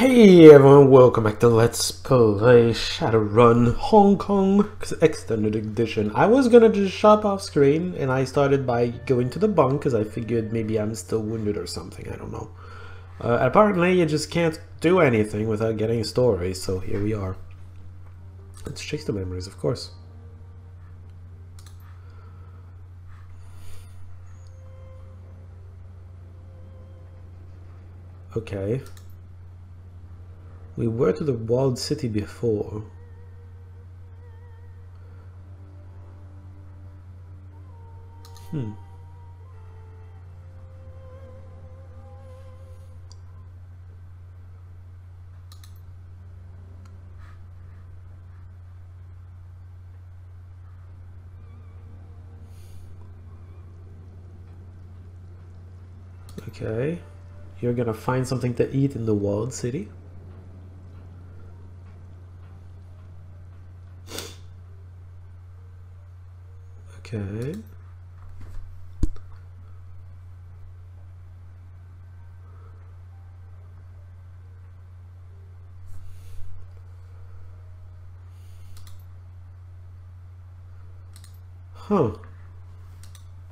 Hey everyone, welcome back to Let's Play Shadowrun Hong Kong Extended Edition. I was gonna just shop off screen and I started by going to the bunk because I figured maybe I'm still wounded or something, I don't know. Apparently you just can't do anything without getting a story, so here we are. Let's chase the memories, of course. Okay. We were to the walled city before. Okay. You're gonna find something to eat in the walled city? Okay. Huh.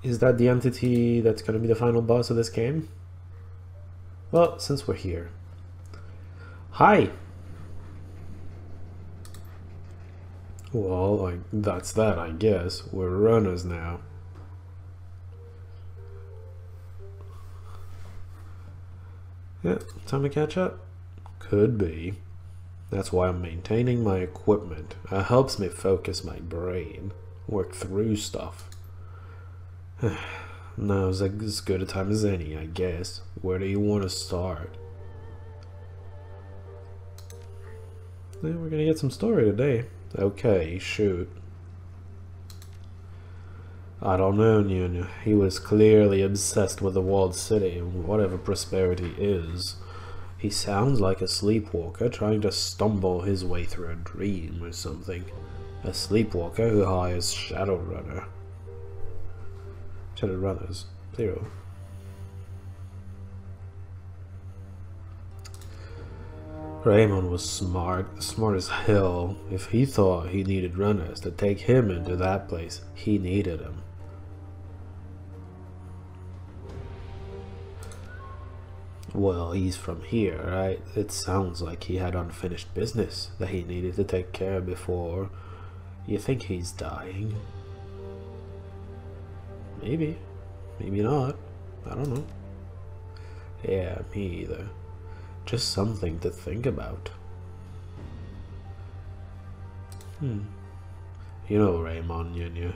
Is that the entity that's gonna be the final boss of this game? Well, since we're here. Hi! Well, that's that, I guess. We're runners now. Yeah, time to catch up? Could be. That's why I'm maintaining my equipment. It helps me focus my brain, work through stuff. Now's as good a time as any, I guess. Where do you want to start? Yeah, we're gonna get some story today. Okay, shoot. I don't know, Nunu. He was clearly obsessed with the walled city and whatever prosperity is. He sounds like a sleepwalker trying to stumble his way through a dream or something. A sleepwalker who hires Shadowrunners. 0. Raymond was smart as hell. If he thought he needed runners to take him into that place, he needed them. Well, he's from here, right? It sounds like he had unfinished business that he needed to take care of before. You think he's dying? Maybe. Maybe not. I don't know. Yeah, me either. Just something to think about. You know Raymond,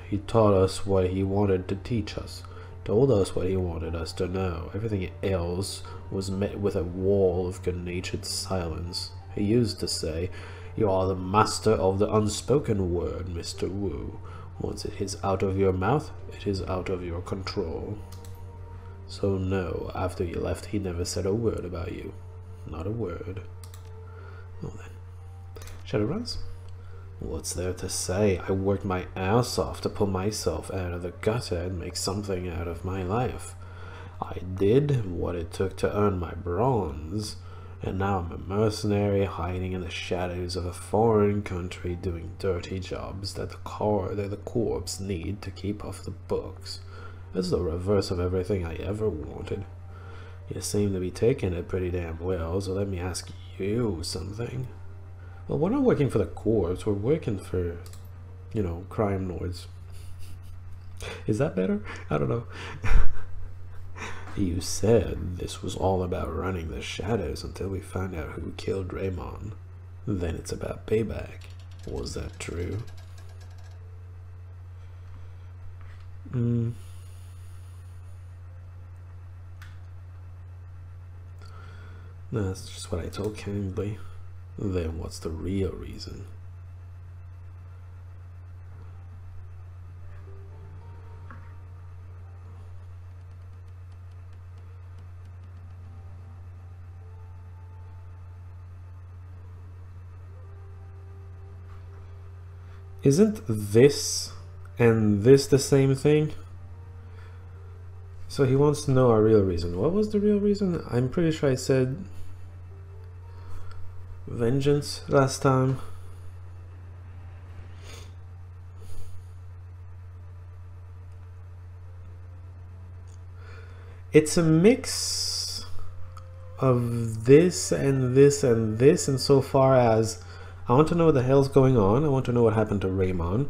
he taught us what he wanted to teach us. Told us what he wanted us to know. Everything else was met with a wall of good-natured silence. He used to say, "You are the master of the unspoken word, Mr. Wu. Once it is out of your mouth, it is out of your control." So no, after you left, he never said a word about you. Not a word. Well then. Shadowruns? What's there to say? I worked my ass off to pull myself out of the gutter and make something out of my life. I did what it took to earn my bronze, and now I'm a mercenary hiding in the shadows of a foreign country doing dirty jobs that the corps need to keep off the books. It's the reverse of everything I ever wanted. You seem to be taking it pretty damn well, so let me ask you something. Well, we're not working for the corps, we're working for, crime lords. Is that better? I don't know. You said this was all about running the shadows until we found out who killed Raymond. Then it's about payback. Was that true? That's just what I told Kingsley. Then what's the real reason? Isn't this and this the same thing? So he wants to know our real reason. What was the real reason? I'm pretty sure I said vengeance last time. It's a mix of this and this and this, insofar as I want to know what the hell's going on. I want to know what happened to Raymond.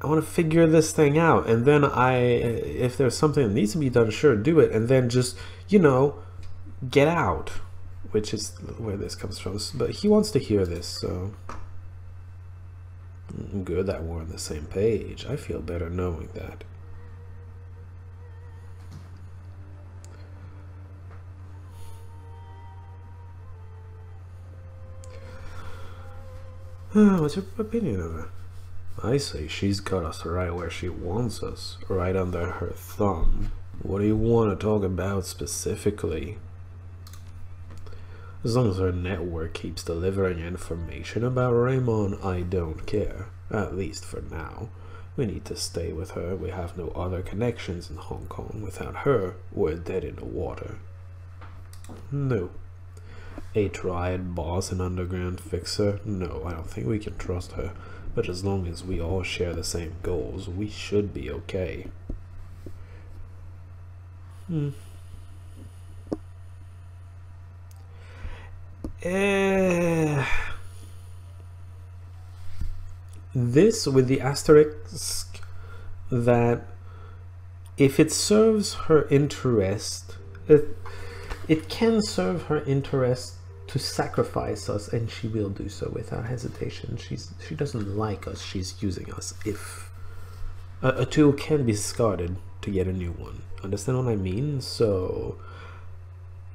I want to figure this thing out, and then if there's something that needs to be done, sure, do it, and then just, you know, get out, which is where this comes from. But he wants to hear this, so good that we're on the same page. I feel better knowing that. What's your opinion of her? I say she's got us right where she wants us, right under her thumb. What do you want to talk about specifically? As long as her network keeps delivering information about Raymond, I don't care. At least for now. We need to stay with her. We have no other connections in Hong Kong. Without her, we're dead in the water. No. A triad boss and underground fixer? No, I don't think we can trust her. But as long as we all share the same goals, we should be okay. This with the asterisk that if it serves her interest, it can serve her interest to sacrifice us, and she will do so without hesitation. She doesn't like us, she's using us. If a tool can be discarded to get a new one, understand what I mean? So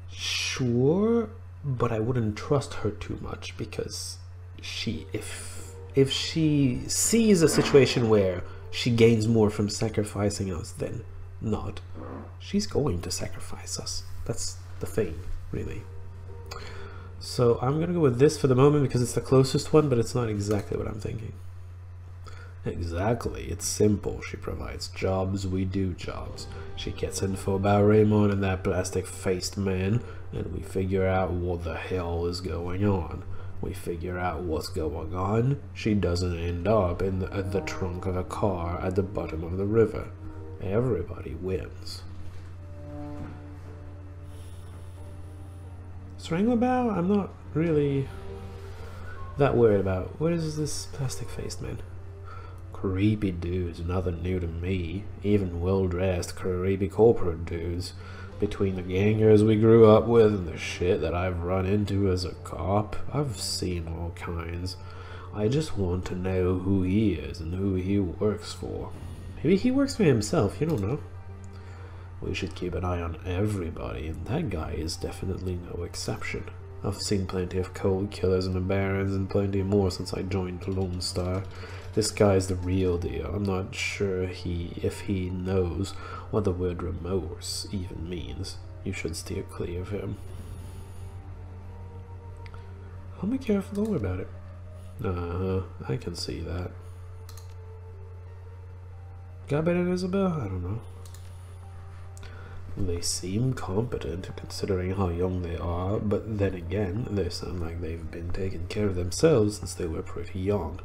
sure, but I wouldn't trust her too much, because if she sees a situation where she gains more from sacrificing us than not, she's going to sacrifice us. That's the thing, really. So I'm gonna go with this for the moment because it's the closest one, but it's not exactly what I'm thinking. Exactly, it's simple. She provides jobs, we do jobs. She gets info about Raymond and that plastic-faced man, and we figure out what the hell is going on. We figure out what's going on. She doesn't end up in the trunk of a car at the bottom of the river. Everybody wins. Stranglebaugh, I'm not really that worried about. What is this plastic-faced man? Creepy dudes, nothing new to me. Even well-dressed, creepy corporate dudes. Between the gangers we grew up with and the shit that I've run into as a cop, I've seen all kinds. I just want to know who he is and who he works for. Maybe he works for himself, you don't know. We should keep an eye on everybody, and that guy is definitely no exception. I've seen plenty of cold killers in the Barrens and plenty more since I joined Lone Star. This guy's the real deal. I'm not sure if he knows what the word remorse even means. You should steer clear of him. I'll be careful about it. I can see that. Got better than Isobel? I don't know. They seem competent considering how young they are, but then again, they sound like they've been taking care of themselves since they were pretty young.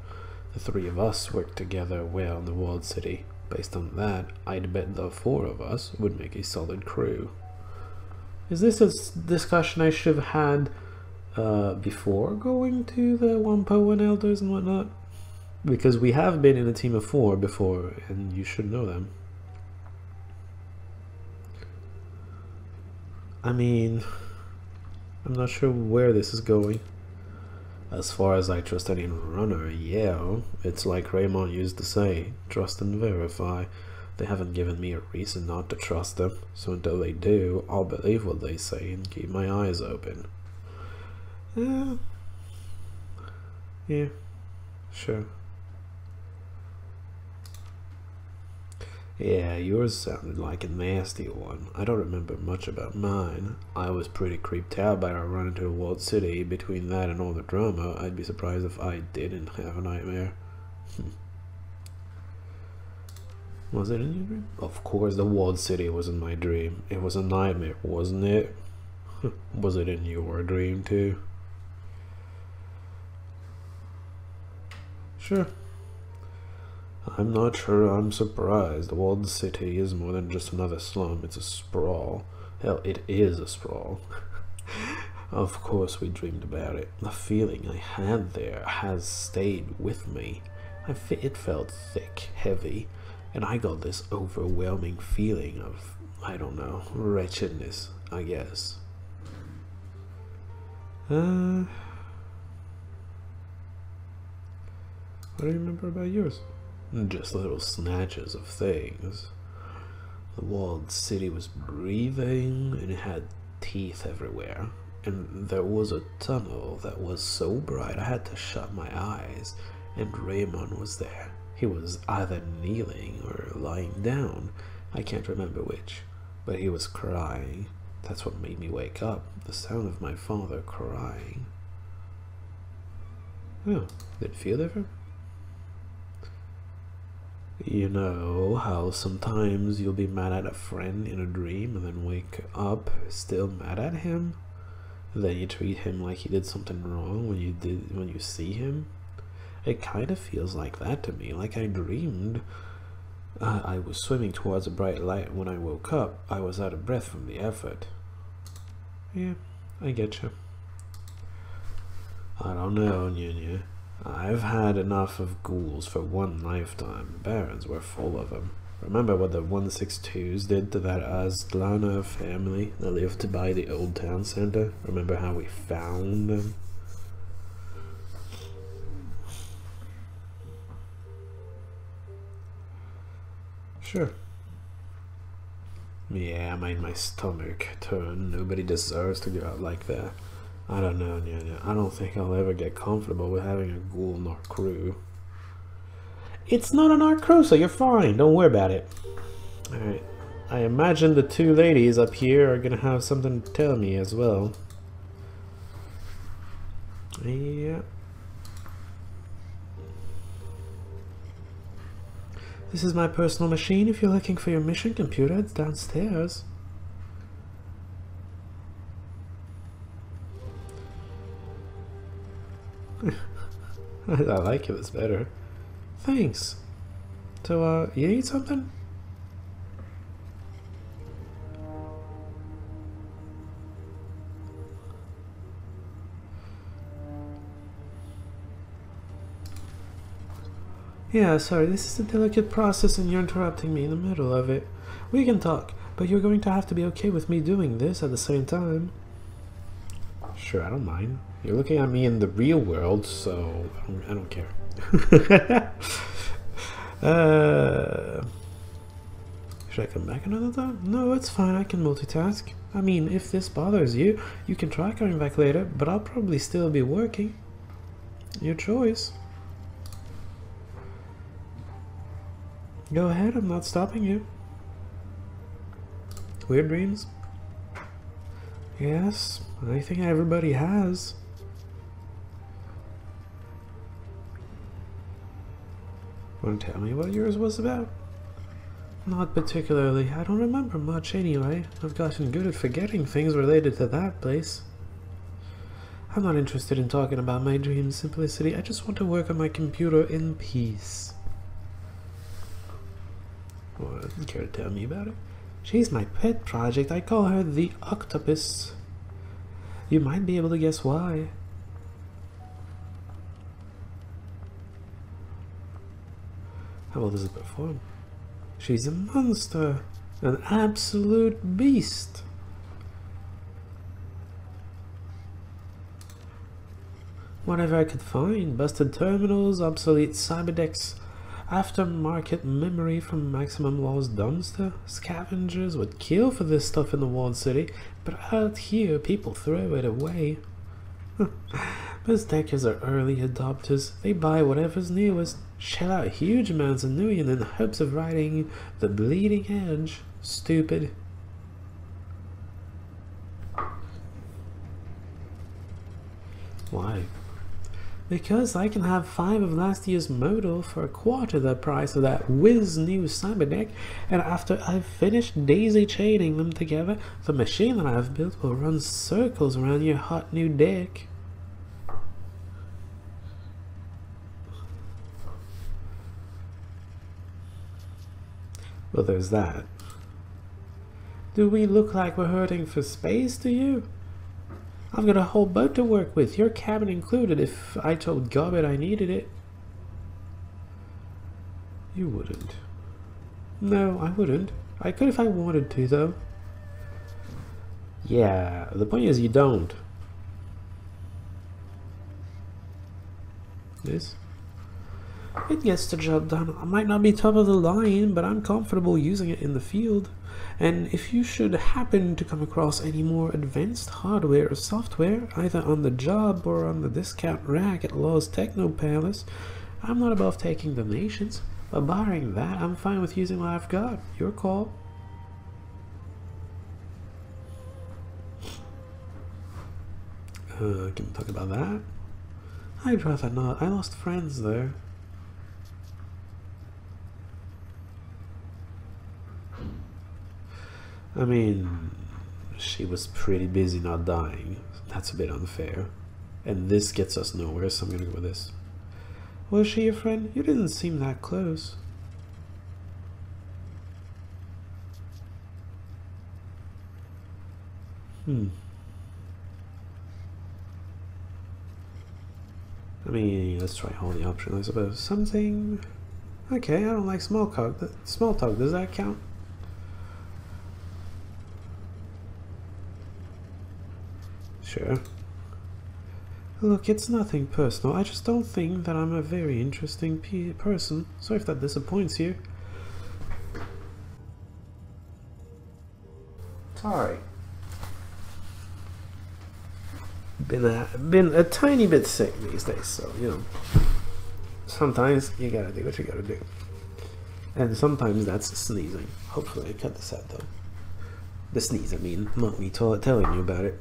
The three of us worked together well in the walled city. Based on that, I'd bet the four of us would make a solid crew. Is this a discussion I should have had before going to the Wampo and Elders and whatnot? Because we have been in a team of 4 before, and you should know them. I mean, I'm not sure where this is going. As far as I trust any runner, yeah. It's like Raymond used to say, trust and verify. They haven't given me a reason not to trust them, so until they do, I'll believe what they say and keep my eyes open. Yeah, sure. Yeah, yours sounded like a nasty one. I don't remember much about mine. I was pretty creeped out by our run into a walled city. Between that and all the drama, I'd be surprised if I didn't have a nightmare. Was it in your dream? Of course the walled city was in my dream. It was a nightmare, wasn't it? Was it in your dream too? Sure. I'm not sure I'm surprised. The walled city is more than just another slum. It's a sprawl. Hell, it is a sprawl. Of course we dreamed about it. The feeling I had there has stayed with me. It felt thick, heavy, and I got this overwhelming feeling of, I don't know, wretchedness, I guess. What do you remember about yours? Just little snatches of things. The walled city was breathing, and it had teeth everywhere. And there was a tunnel that was so bright I had to shut my eyes, and Raymond was there. He was either kneeling or lying down. I can't remember which, but he was crying. That's what made me wake up, the sound of my father crying. Oh, did it feel different? You know how sometimes you'll be mad at a friend in a dream and then wake up still mad at him? Then you treat him like he did something wrong when you see him? It kind of feels like that to me, like I dreamed I was swimming towards a bright light. When I woke up, I was out of breath from the effort. Yeah, I get you. I don't know, Nunya. I've had enough of ghouls for one lifetime. Barons were full of them. Remember what the 162s did to that Aztlana family that lived by the old town center? Remember how we found them? Sure. Yeah, I made my stomach turn. Nobody deserves to go out like that. I don't know, Nyanya. I don't think I'll ever get comfortable with having a ghoul in our crew. It's not an art crew, so you're fine. Don't worry about it. Alright. I imagine the two ladies up here are gonna have something to tell me as well. Yeah. This is my personal machine. If you're looking for your mission computer, it's downstairs. I like it, it's better. Thanks. So, you need something? Yeah, sorry, this is a delicate process and you're interrupting me in the middle of it. We can talk, but you're going to have to be okay with me doing this at the same time. Sure, I don't mind. You're looking at me in the real world, so I don't care. Should I come back another time? No, it's fine, I can multitask. I mean, if this bothers you, you can try coming back later, but I'll probably still be working. Your choice. Go ahead, I'm not stopping you. Weird dreams? Yes, I think everybody has. Want to tell me what yours was about? Not particularly. I don't remember much anyway. I've gotten good at forgetting things related to that place. I'm not interested in talking about my dreams, Simplicity. I just want to work on my computer in peace. Well, care to tell me about it? She's my pet project. I call her the Octopus. You might be able to guess why. How well does it perform? She's a monster. An absolute beast. Whatever I could find. Busted terminals, obsolete cyberdecks, aftermarket memory from Maximum Law's dumpster. Scavengers would kill for this stuff in the walled city, but out here people throw it away. Most deckers are early adopters. They buy whatever's newest, shell out huge amounts of Nuyen in the hopes of riding the bleeding edge. Stupid. Why? Because I can have 5 of last year's model for a quarter the price of that whiz new cyberdeck, and after I've finished daisy chaining them together, the machine that I've built will run circles around your hot new deck. Well, there's that. Do we look like we're hurting for space to you? I've got a whole boat to work with, your cabin included, if I told Gobbet I needed it. You wouldn't. No, I wouldn't. I could if I wanted to, though. Yeah, the point is you don't. This? It gets the job done. I might not be top of the line, but I'm comfortable using it in the field. And if you should happen to come across any more advanced hardware or software, either on the job or on the discount rack at Law's Techno Palace, I'm not above taking donations. But barring that, I'm fine with using what I've got. Your call. Can we talk about that? I'd rather not. I lost friends there. I mean, she was pretty busy not dying. That's a bit unfair. And this gets us nowhere, so I'm gonna go with this. Was she your friend? You didn't seem that close. I mean, let's try all the options, I suppose. Something... Okay, I don't like small talk. Small talk, does that count? Sure. Look, it's nothing personal. I just don't think that I'm a very interesting person. Sorry if that disappoints you. Sorry. Been a tiny bit sick these days, so you know. Sometimes you gotta do what you gotta do, and sometimes that's sneezing. Hopefully, I cut this out though. The sneeze, I mean, not me telling you about it.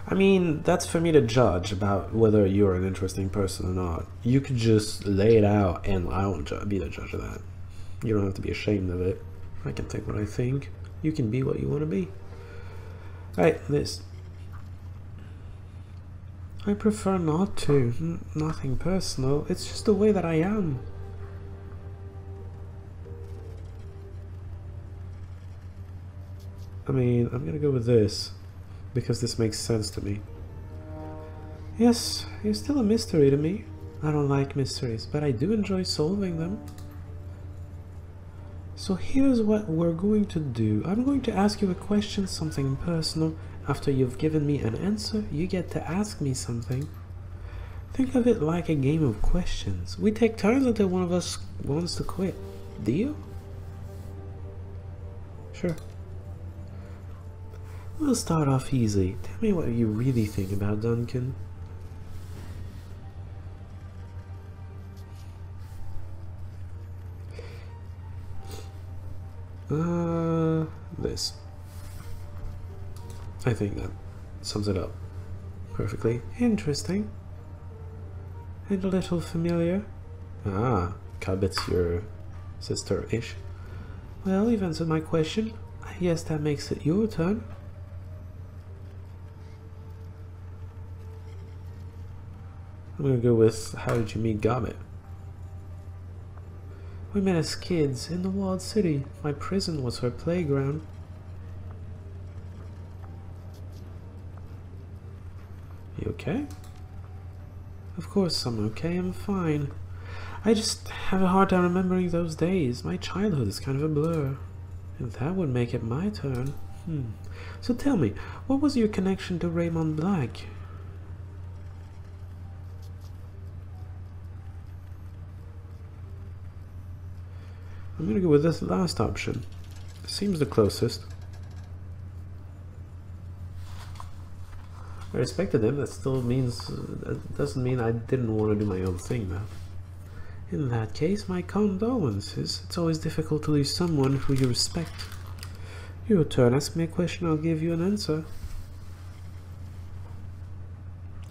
I mean, that's for me to judge about whether you're an interesting person or not. You could just lay it out, and I won't be the judge of that. You don't have to be ashamed of it. I can think what I think. You can be what you want to be. Right, this. I prefer not to. Nothing personal. It's just the way that I am. I mean, I'm gonna go with this, because this makes sense to me. Yes, you're still a mystery to me. I don't like mysteries, but I do enjoy solving them. So here's what we're going to do. I'm going to ask you a question, something personal. After you've given me an answer, you get to ask me something. Think of it like a game of questions. We take turns until one of us wants to quit. Deal? Sure. We'll start off easy. Tell me what you really think about Duncan. This. I think that sums it up perfectly. Interesting. And a little familiar. Ah, Cabot's your sister-ish. Well, you've answered my question. I guess that makes it your turn. I'm gonna go with, how did you meet Gobbet? We met as kids in the walled city. My prison was her playground. You okay? Of course I'm okay, I'm fine. I just have a hard time remembering those days. My childhood is kind of a blur. And that would make it my turn. So tell me, what was your connection to Raymond Black? I'm gonna go with this last option. Seems the closest. I respected him. That still means that doesn't mean I didn't want to do my own thing though. In that case, my condolences. It's always difficult to lose someone who you respect. Your turn. Ask me a question, I'll give you an answer.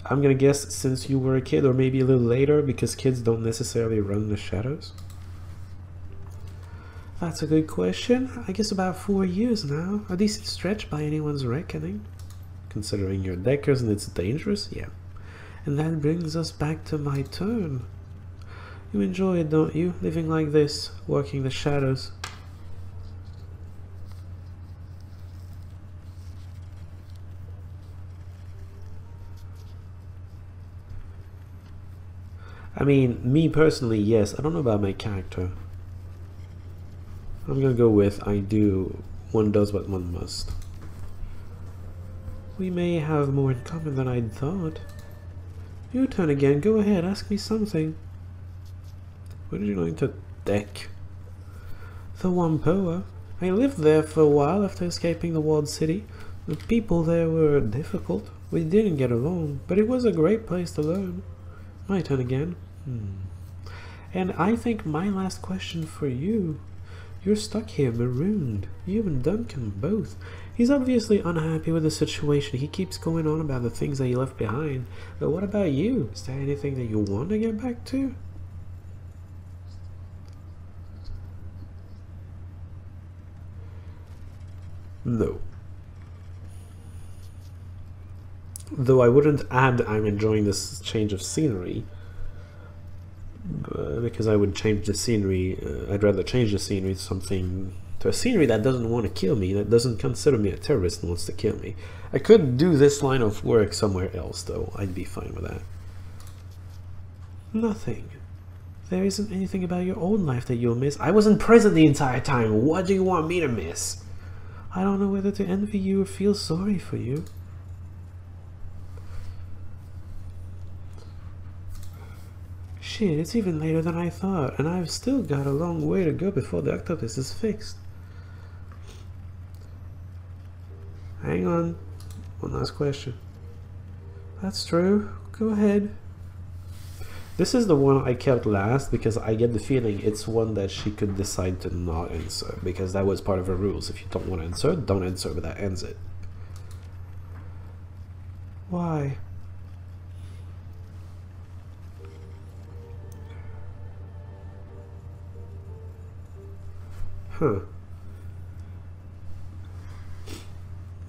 I'm gonna guess since you were a kid, or maybe a little later, because kids don't necessarily run the shadows. That's a good question. I guess about 4 years now. A decent stretch by anyone's reckoning. Considering your Deckers and it's dangerous, yeah. And that brings us back to my turn. You enjoy it, don't you? Living like this, working the shadows. I mean, me personally, yes. I don't know about my character. I'm gonna go with I do. One does what one must. We may have more in common than I'd thought. Your turn again. Go ahead, ask me something. What are you going to deck? The Wampoa. I lived there for a while after escaping the walled city. The people there were difficult. We didn't get along, but it was a great place to learn. My turn again. And I think my last question for you. You're stuck here, marooned. You and Duncan both. He's obviously unhappy with the situation. He keeps going on about the things that he left behind. But what about you? Is there anything that you want to get back to? No. Though I wouldn't add I'm enjoying this change of scenery. Because I would change the scenery. I'd rather change the scenery to a scenery that doesn't want to kill me, that doesn't consider me a terrorist and wants to kill me. I could do this line of work somewhere else, though. I'd be fine with that. Nothing. There isn't anything about your old life that you'll miss. I was in prison the entire time. What do you want me to miss? I don't know whether to envy you or feel sorry for you. Shit, it's even later than I thought, and I've still got a long way to go before the octopus is fixed. Hang on. One last question. That's true. Go ahead. This is the one I kept last because I get the feeling it's one that she could decide to not insert, because that was part of her rules. If you don't want to insert, don't insert, but that ends it. Why? Huh.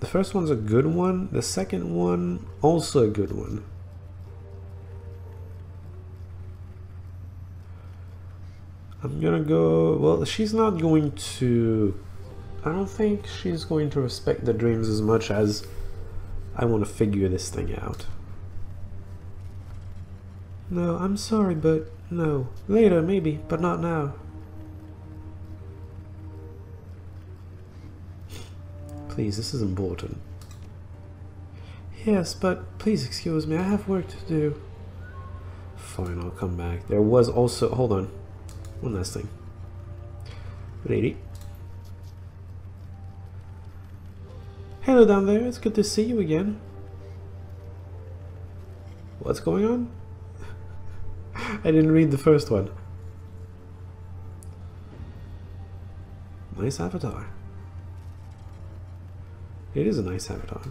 The first one's a good one. The second one, also a good one. I'm gonna go... Well, she's not going to... I don't think she's going to respect the dreams as much as I want to figure this thing out. No, I'm sorry, but no. Later, maybe, but not now. Please, this is important. Yes, but please excuse me, I have work to do. Fine, I'll come back. There was also... Hold on. One last thing. Lady. Hello down there, it's good to see you again. What's going on? I didn't read the first one. Nice avatar. It is a nice avatar.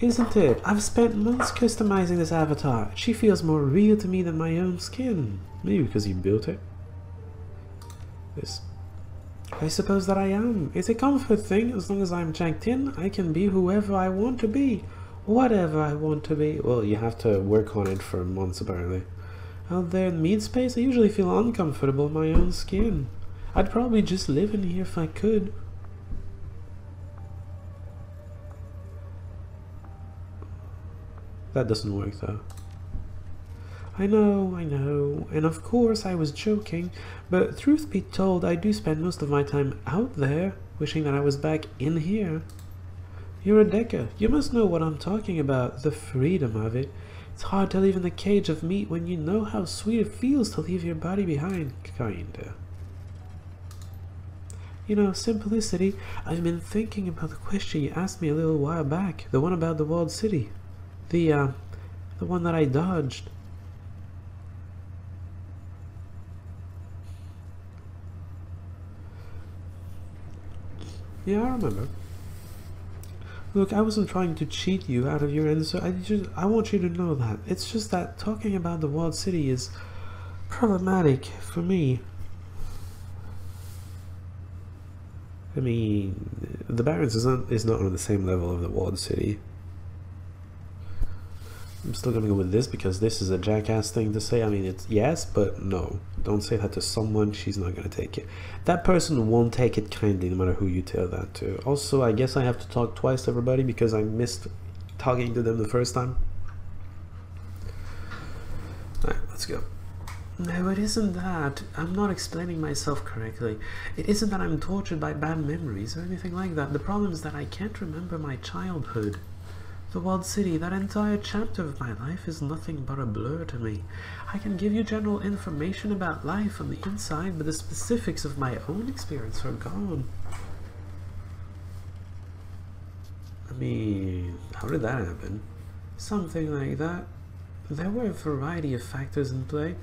Isn't it? I've spent months customizing this avatar. She feels more real to me than my own skin. Maybe because you built it. This. I suppose that I am. It's a comfort thing. As long as I'm checked in, I can be whoever I want to be. Whatever I want to be. Well, you have to work on it for months, apparently. Out there in meat space, I usually feel uncomfortable in my own skin. I'd probably just live in here if I could. That doesn't work though. I know, and of course I was joking, but truth be told, I do spend most of my time out there, wishing that I was back in here. You're a Decker. You must know what I'm talking about, the freedom of it. It's hard to live in a cage of meat when you know how sweet it feels to leave your body behind, kinda. You know, simplicity, I've been thinking about the question you asked me a little while back, the one about the walled city. The one that I dodged. Yeah, I remember. Look, I wasn't trying to cheat you out of your answer. I want you to know that. It's just that talking about the walled city is problematic for me. I mean, the Barrens is not on the same level of the walled city. I'm still gonna go with this because this is a jackass thing to say. I mean, it's yes, but no. Don't say that to someone. She's not gonna take it. That person won't take it kindly no matter who you tell that to. Also, I guess I have to talk twice to everybody because I missed talking to them the first time. Alright, let's go. No, it isn't that. I'm not explaining myself correctly. It isn't that I'm tortured by bad memories or anything like that. The problem is that I can't remember my childhood. The walled city, that entire chapter of my life is nothing but a blur to me. I can give you general information about life on the inside, but the specifics of my own experience are gone. I mean, how did that happen? Something like that. There were a variety of factors in play.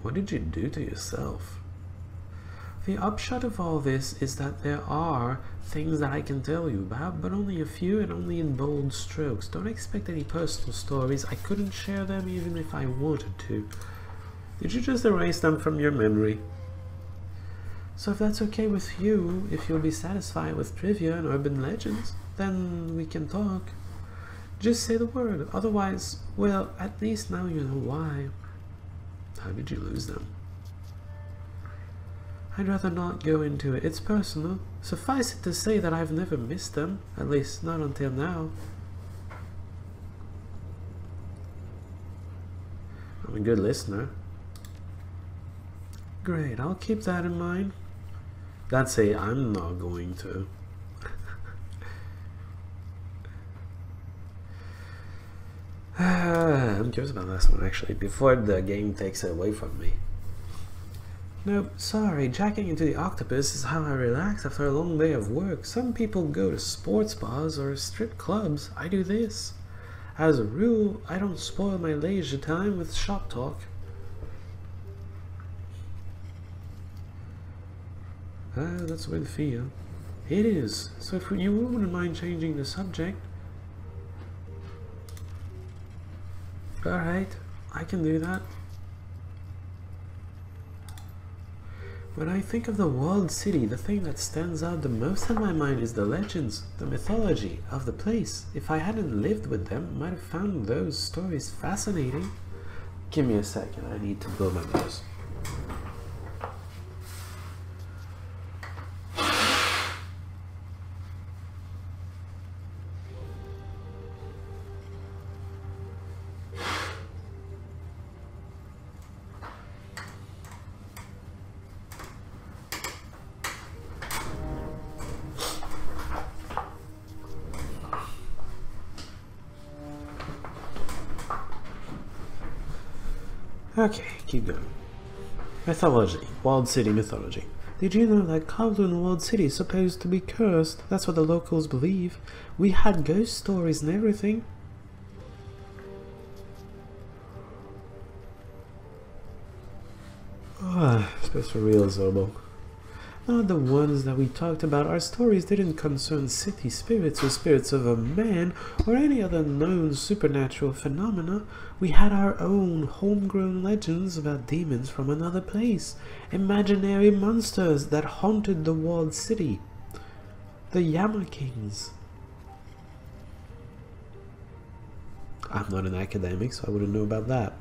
What did you do to yourself? The upshot of all this is that there are things that I can tell you about, but only a few and only in bold strokes. Don't expect any personal stories. I couldn't share them even if I wanted to. Did you just erase them from your memory? So if that's okay with you, if you'll be satisfied with trivia and urban legends, then we can talk. Just say the word. Otherwise, well, at least now you know why. How did you lose them? I'd rather not go into it. It's personal. Suffice it to say that I've never missed them. At least not until now. I'm a good listener. Great, I'll keep that in mind. That's a I'm not going to. I'm curious about this one actually, before the game takes it away from me. Nope, sorry, jacking into the octopus is how I relax after a long day of work. Some people go to sports bars or strip clubs. I do this. As a rule, I don't spoil my leisure time with shop talk. That's with Fia. It is, so if you wouldn't mind changing the subject. Alright, I can do that. When I think of the walled city, the thing that stands out the most in my mind is the legends, the mythology of the place. If I hadn't lived with them, I might have found those stories fascinating. Give me a second, I need to blow my nose. Okay, keep going. Mythology. Walled city mythology. Did you know that Kowloon Walled City is supposed to be cursed? That's what the locals believe. We had ghost stories and everything. Supposed for real, Isobel. Not the ones that we talked about. Our stories didn't concern city spirits or spirits of a man or any other known supernatural phenomena. We had our own homegrown legends about demons from another place, imaginary monsters that haunted the walled city, the Yama Kings. I'm not an academic, so I wouldn't know about that.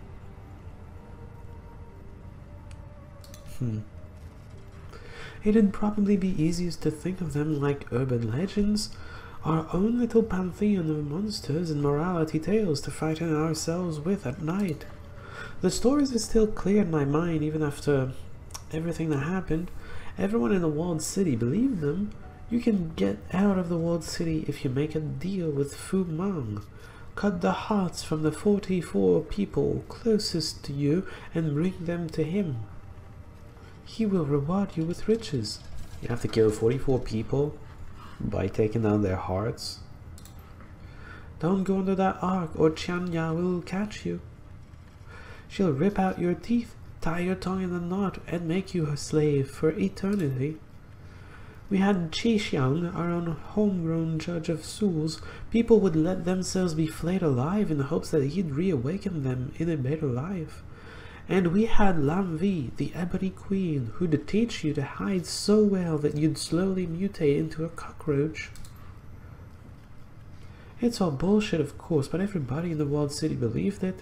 It'd probably be easiest to think of them like urban legends, our own little pantheon of monsters and morality tales to frighten ourselves with at night. The stories are still clear in my mind even after everything that happened. Everyone in the walled city believed them. You can get out of the walled city if you make a deal with Fu Mang. Cut the hearts from the 44 people closest to you and bring them to him. He will reward you with riches. You have to kill 44 people by taking down their hearts. Don't go under that ark or Qianya will catch you. She'll rip out your teeth, tie your tongue in a knot, and make you a slave for eternity. We had Qi our own homegrown judge of souls. People would let themselves be flayed alive in the hopes that he'd reawaken them in a better life. And we had Lam Vi, the Ebony Queen, who'd teach you to hide so well that you'd slowly mutate into a cockroach. It's all bullshit, of course, but everybody in the walled city believed it.